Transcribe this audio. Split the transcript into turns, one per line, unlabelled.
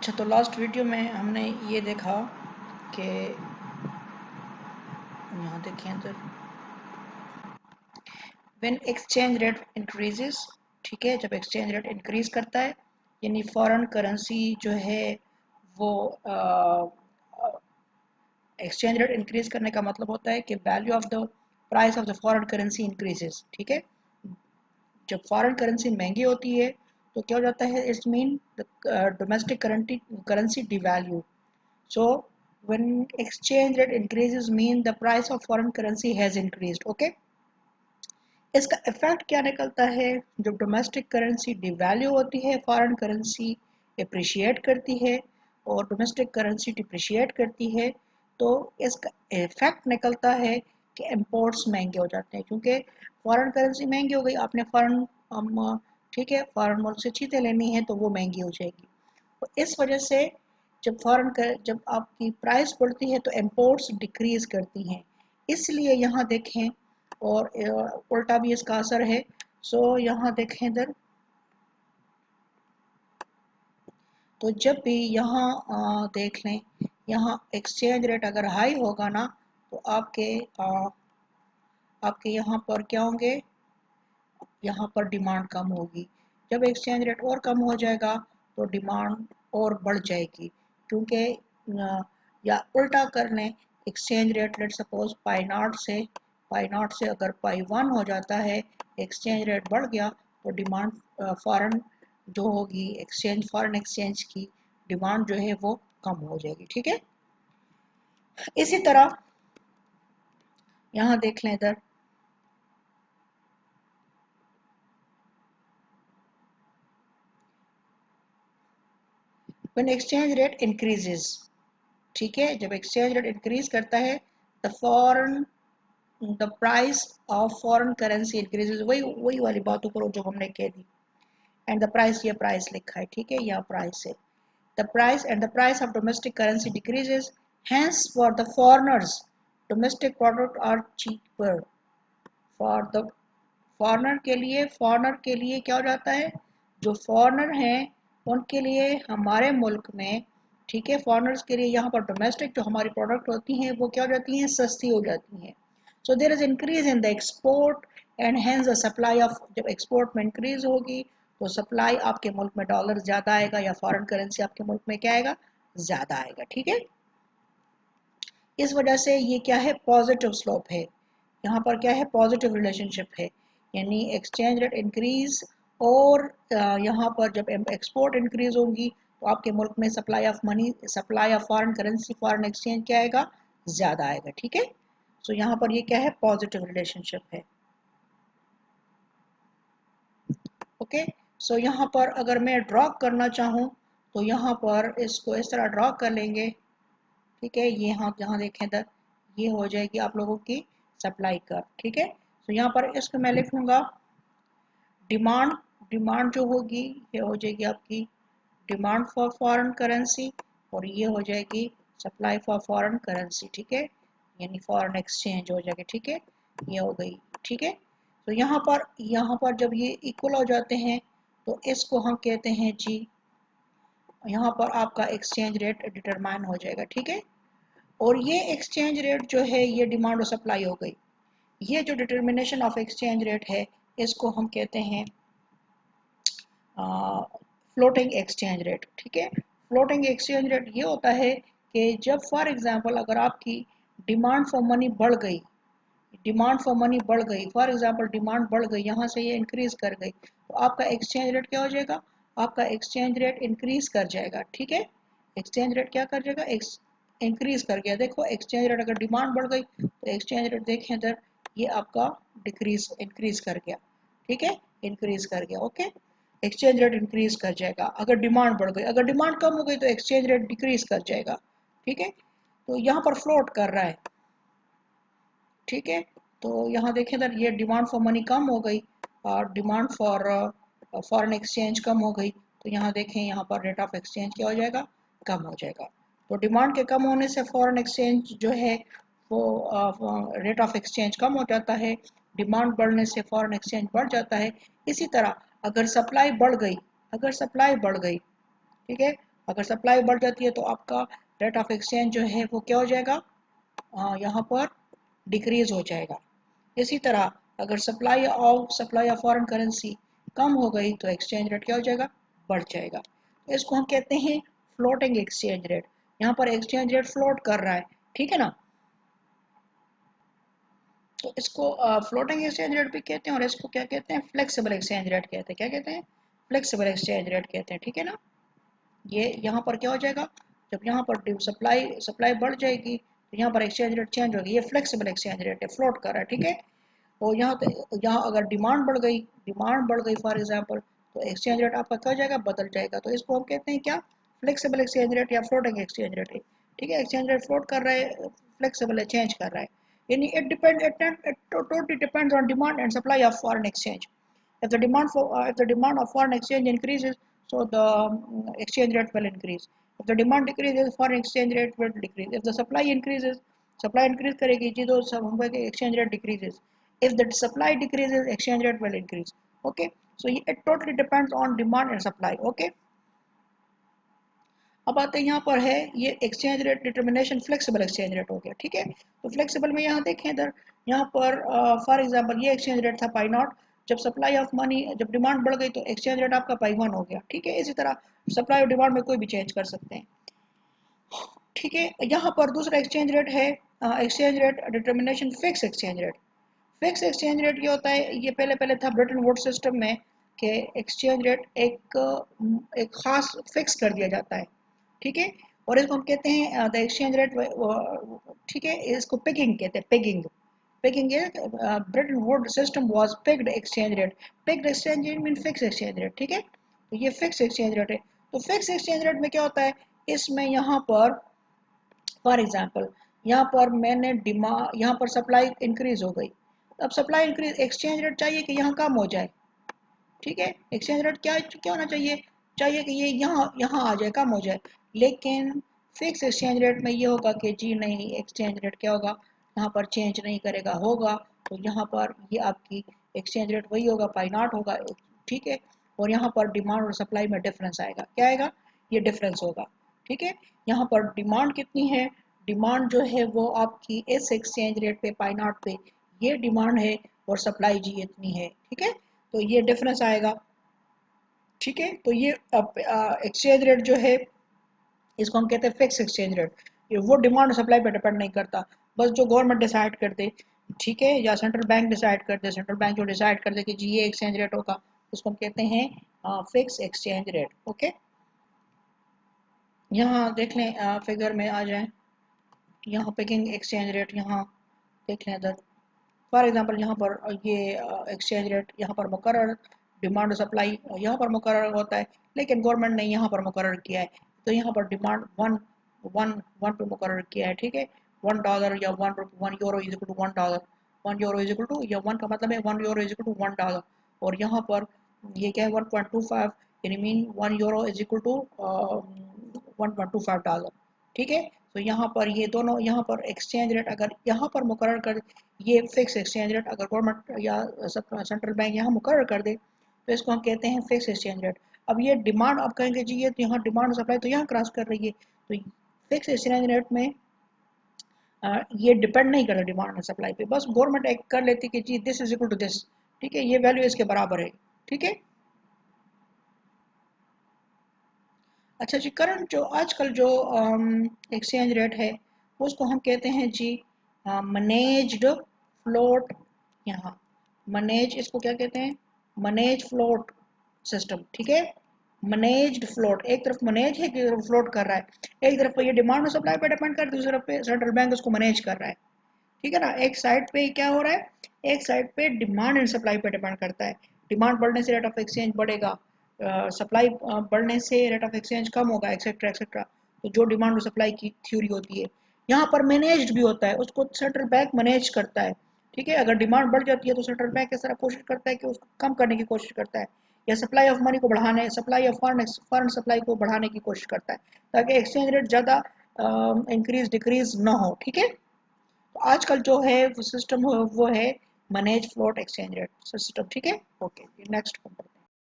अच्छा, तो last video में हमने ये देखा कि यहाँ देखें तो व्हेन एक्सचेंज रेट इंक्रीजेस, ठीक है, जब एक्सचेंज रेट इंक्रीज करता है यानी फॉरेन करेंसी जो है वो एक्सचेंज रेट इंक्रीज करने का मतलब होता है कि value of the price of the foreign currency increases, ठीक है। जब फॉरेन करेंसी महंगी होती है तो क्या हो जाता है, it's mean domestic currency devalue. So when exchange rate increases mean the price of foreign currency has increased. Okay, इसका इफेक्ट क्या निकलता है, जब डोमेस्टिक करेंसी डिवैल्यू होती है फॉरेन करेंसी अप्रिशिएट करती है और डोमेस्टिक करेंसी डिप्रिशिएट करती है, तो इसका इफेक्ट निकलता है कि इंपोर्ट्स महंगे हो जाते हैं, क्योंकि फॉरेन करेंसी महंगी हो गई, आपने फॉरेन ठीक है फॉरेन मुल्क से चीज़ें लेनी है तो वो महंगी हो जाएगी। तो इस वजह से जब आपकी प्राइस बढ़ती है तो इंपोर्ट्स डिक्रीज करती हैं, इसलिए यहाँ देखें और उल्टा भी इसका असर है। सो यहाँ देखें इधर, तो जब भी यहाँ देख लें, यहाँ एक्सचेंज रेट अगर हाई होगा ना तो आपके यहाँ पर क्या होंगे, यहाँ पर डिमांड कम होगी। जब एक्सचेंज रेट और कम हो जाएगा तो डिमांड और बढ़ जाएगी, क्योंकि या उल्टा कर लें, exchange rate let suppose pi not से अगर पाई 1 हो जाता है, एक्सचेंज रेट बढ़ गया तो डिमांड फॉरेन जो होगी फॉरेन एक्सचेंज की डिमांड जो है वो कम हो जाएगी, ठीक है। इसी तरह यहाँ देख लें इधर, व्हेन एक्सचेंज रेट इंक्रीजेस, ठीक है, जब एक्सचेंज रेट इंक्रीज करता है the price of foreign currency increases, वही वही वाली बात ऊपर जो हमने कह दी। एंड द प्राइस, ये प्राइस लिखा है, ठीक है, यहाँ प्राइस है। The price of domestic currency decreases, hence for the foreigners domestic product are cheaper. For the foreigner के लिए क्या हो जाता है, जो फॉरेनर हैं उनके लिए हमारे मुल्क में, ठीक है, फॉरेनर्स के लिए यहाँ पर डोमेस्टिक जो हमारी प्रोडक्ट होती हैं वो क्या हो जाती हैं, सस्ती हो जाती हैं। So there is increase in the export and hence the supply of, जब एक्सपोर्ट में इंक्रीज होगी तो सप्लाई आपके मुल्क में डॉलर ज़्यादा आएगा या फॉरेन करेंसी आपके मुल्क में क्या आएगा, ज़्यादा आएगा, ठीक है। इस वजह से ये क्या है, पॉजिटिव स्लोप है, यहाँ पर क्या है, पॉजिटिव रिलेशनशिप है, यानी एक्सचेंज रेट इंक्रीज और यहाँ पर जब एक्सपोर्ट इंक्रीज होगी तो आपके मुल्क में supply of foreign currency foreign exchange क्या आएगा, ज़्यादा आएगा, ठीक है। सो यहाँ पर ये क्या है, पॉजिटिव रिलेशनशिप है। ओके, सो यहाँ पर अगर मैं ड्रॉ करना चाहूँ तो यहाँ पर इसको इस तरह ड्रॉ कर लेंगे, ठीक है। ये यहाँ जहाँ देखें इधर, ये हो जाएगी आप लोगों की सप्लाई का, ठीक है। तो यहाँ पर इसको मैं लिखूंगा डिमांड, डिमांड जो होगी ये हो जाएगी आपकी डिमांड फॉर फॉरेन करेंसी, और ये हो जाएगी सप्लाई फॉर फॉरेन करेंसी, ठीक है, यानी फॉरेन एक्सचेंज हो जाएगी, ठीक है, ये हो गई, ठीक है। तो यहाँ पर जब ये इक्वल हो जाते हैं तो इसको हम कहते हैं जी, यहाँ पर आपका एक्सचेंज रेट डिटरमाइन हो जाएगा, ठीक है। और ये एक्सचेंज रेट जो है ये डिमांड और सप्लाई हो गई। ये जो डिटर्मिनेशन ऑफ एक्सचेंज रेट है इसको हम कहते हैं फ्लोटिंग एक्सचेंज रेट, ठीक है। फ्लोटिंग एक्सचेंज रेट ये होता है कि जब फॉर एग्जांपल अगर आपकी डिमांड फॉर मनी बढ़ गई, फॉर एग्जांपल डिमांड बढ़ गई, यहाँ से ये इंक्रीज कर गई, तो आपका एक्सचेंज रेट क्या हो जाएगा, आपका एक्सचेंज रेट इंक्रीज कर जाएगा, ठीक है। एक्सचेंज रेट क्या कर जाएगा, इंक्रीज कर गया। देखो एक्सचेंज रेट अगर डिमांड बढ़ गई तो एक्सचेंज रेट देखें इधर, ये आपका इंक्रीज कर गया, ठीक है, इंक्रीज कर गया, ओके। एक्सचेंज रेट इंक्रीज कर जाएगा अगर डिमांड बढ़ गई, अगर डिमांड कम हो गई तो एक्सचेंज रेट डिक्रीज कर जाएगा, ठीक है। तो यहाँ पर फ्लोट कर रहा है, ठीक है। तो यहाँ देखें इधर, ये डिमांड फॉर मनी कम हो गई और डिमांड फॉर फॉरेन एक्सचेंज कम हो गई, तो यहाँ देखें यहाँ पर रेट ऑफ एक्सचेंज क्या हो जाएगा, कम हो जाएगा। तो डिमांड के कम होने से फॉरेन एक्सचेंज जो है वो रेट ऑफ एक्सचेंज कम हो जाता है, डिमांड बढ़ने से फॉरेन एक्सचेंज बढ़ जाता है। इसी तरह अगर सप्लाई बढ़ गई, ठीक है, अगर सप्लाई बढ़ जाती है तो आपका रेट ऑफ एक्सचेंज जो है वो क्या हो जाएगा, यहाँ पर डिक्रीज हो जाएगा। इसी तरह अगर सप्लाई ऑफ फॉरेन करेंसी कम हो गई तो एक्सचेंज रेट क्या हो जाएगा, बढ़ जाएगा। तो इसको हम कहते हैं फ्लोटिंग एक्सचेंज रेट। यहाँ पर एक्सचेंज रेट फ्लोट कर रहा है, ठीक है ना। तो इसको फ्लोटिंग एक्सचेंज रेट भी कहते हैं और इसको क्या कहते हैं, फ्लेक्सिबल एक्सचेंज रेट कहते हैं। क्या कहते हैं, फ्लेक्सिबल एक्सचेंज रेट कहते हैं, ठीक है ना। ये यहाँ पर क्या हो जाएगा, जब यहाँ पर सप्लाई बढ़ जाएगी तो यहाँ पर एक्सचेंज रेट चेंज होगी। ये फ्लेक्सिबल एक्सचेंज रेट है, फ्लोट कर रहा है, ठीक है। और यहाँ अगर डिमांड बढ़ गई फॉर एग्जांपल, तो एक्सचेंज रेट आपका क्या हो जाएगा, बदल जाएगा। तो इसको हम कहते हैं क्या, फ्लेक्सिबल एक्सचेंज रेट या फ्लोटिंग एक्सचेंज रेट है, ठीक है। एक्सचेंज रेट फ्लोट कर रहा है, फ्लेक्सिबल है, चेंज कर रहा है। यानी it totally depends on demand and supply of foreign exchange. If the demand of foreign exchange increases, so the exchange rate will increase. If the demand decreases, foreign exchange rate will decrease. If the supply increases, supply increase करेगी जी, तो सब हम exchange rate decreases. If the supply decreases, exchange rate will increase. Okay, so it totally depends on demand and supply. Okay. अब आते हैं यहाँ पर है ये exchange rate determination, flexible exchange rate हो गया, ठीक है। तो फ्लेक्सिबल में यहाँ देखें इधर, यहाँ पर फॉर एग्जांपल ये एक्सचेंज रेट था पाई नॉट, जब सप्लाई ऑफ मनी, जब डिमांड बढ़ गई तो एक्सचेंज रेट आपका पाई 1 हो गया, ठीक है। इसी तरह सप्लाई और डिमांड में कोई भी चेंज कर सकते हैं, ठीक है। यहाँ पर दूसरा एक्सचेंज रेट है exchange rate determination, fix exchange rate. Fix exchange rate ये होता है, ये पहले था ब्रेटन वुड्स सिस्टम में कि एक्सचेंज रेट एक खास फिक्स कर दिया जाता है, ठीक है। और इसको हम कहते हैं द एक्सचेंज रेट, ठीक है। इसको पेगिंग कहते हैं, पेगिंग। पेगिंग है, Brayton would system was pegged exchange rate. Pegged exchange rate mean fix exchange rate, ठीक है। तो ये फिक्स एक्सचेंज रेट है। तो फिक्स एक्सचेंज रेट में क्या होता है, इसमें यहाँ पर फॉर एग्जांपल यहाँ पर मैंने डिमांड, यहाँ पर सप्लाई इंक्रीज हो गई, अब सप्लाई इंक्रीज, एक्सचेंज रेट चाहिए कि यहाँ कम हो जाए, ठीक है। एक्सचेंज रेट क्या क्या होना चाहिए, चाहिए कि ये यहाँ यहाँ आ जाए, कम हो जाए। लेकिन फिक्स एक्सचेंज रेट में ये होगा कि जी नहीं, एक्सचेंज रेट क्या होगा, यहाँ पर चेंज नहीं करेगा, होगा तो यहाँ पर ये आपकी एक्सचेंज रेट वही होगा, पाई नॉट होगा, ठीक है। और यहाँ पर डिमांड और सप्लाई में डिफरेंस आएगा, क्या आएगा, ये डिफरेंस होगा, ठीक है। यहाँ पर डिमांड कितनी है, डिमांड जो है वो आपकी इस एक्सचेंज रेट पे पाई नॉट पे ये डिमांड है, और सप्लाई जी इतनी है, ठीक है। तो ये डिफरेंस आएगा, ठीक है। तो ये एक्सचेंज रेट जो है इसको हम कहते हैं फिक्स एक्सचेंज रेट। ये वो डिमांड और सप्लाई पर डिपेंड नहीं करता, बस जो गवर्नमेंट डिसाइड कर दे, ठीक है, या सेंट्रल बैंक डिसाइड कर दे, सेंट्रल बैंक जो डिसाइड कर दे कि जी ये एक्सचेंज रेट होगा, उसको हम कहते हैं फिक्स एक्सचेंज रेट। ओके, यहाँ देख लें, फिगर में आ जाए, यहाँ पिकिंग एक्सचेंज रेट यहाँ देख लें इधर। फॉर एग्जांपल यहाँ पर ये एक्सचेंज रेट यहाँ पर मुकर्रर, डिमांड सप्लाई यहाँ पर मुकर्रर होता है, लेकिन गवर्नमेंट ने यहाँ पर मुकर्रर किया है। तो यहाँ पर डिमांड वन पे मुकर्रर किया है, ठीक है। $1 या 1 euro is equal to $1, 1 euro is equal to, या 1 का मतलब है 1 यूरो इज इक्वल टू $1। और यहाँ पर ये क्या है 1.25, यानी mean 1 euro is equal to $1.25, ठीक है। तो यहाँ पर ये दोनों, यहाँ पर एक्सचेंज रेट अगर यहाँ पर मुकर्रर कर, ये फिक्स एक्सचेंज रेट अगर गवर्नमेंट या सेंट्रल बैंक यहाँ मुकर्रर कर दे तो इसको हम कहते हैं फिक्स एक्सचेंज रेट। अब ये डिमांड, आप कहेंगे जी ये तो यहाँ डिमांड सप्लाई तो यहाँ क्रॉस कर रही है, तो फिक्स एक्सचेंज रेट में ये डिपेंड नहीं करता डिमांड और सप्लाई पे, बस गवर्नमेंट एक कर लेती कि जी this is equal to this, ठीक है, ये वैल्यू इसके बराबर है, ठीक है। अच्छा जी, करंट जो आजकल जो एक्सचेंज रेट है उसको हम कहते हैं जी मैनेज्ड फ्लोट। यहाँ मैनेज, इसको क्या कहते हैं, मैनेज फ्लोट सिस्टम, ठीक है। मैनेज्ड फ्लोट, एक तरफ मैनेज है, एक तरफ फ्लोट कर रहा है, एक तरफ ये डिमांड और सप्लाई पे डिपेंड कर, दूसरी तरफ पे सेंट्रल बैंक उसको मैनेज कर रहा है, ठीक है ना। एक साइड पे क्या हो रहा है, एक साइड पे डिमांड एंड सप्लाई पे डिपेंड करता है। डिमांड बढ़ने से रेट ऑफ एक्सचेंज बढ़ेगा, सप्लाई बढ़ने से रेट ऑफ एक्सचेंज कम होगा, एक्सेट्रा एक्सेट्रा। तो जो डिमांड और सप्लाई की थ्योरी होती है, यहाँ पर मैनेज्ड भी होता है, उसको सेंट्रल बैंक मैनेज करता है, ठीक है। अगर डिमांड बढ़ जाती है तो सेंट्रल बैंक इस तरह कोशिश करता है कि उसको कम करने की कोशिश करता है, या सप्लाई ऑफ मनी को बढ़ाने, सप्लाई ऑफ फॉरेन सप्लाई को बढ़ाने की कोशिश करता है, ताकि एक्सचेंज रेट ज़्यादा इंक्रीज डिक्रीज ना हो, ठीक है। तो आजकल जो है वो सिस्टम वो है manage float exchange rate system, ठीक है। Okay, next.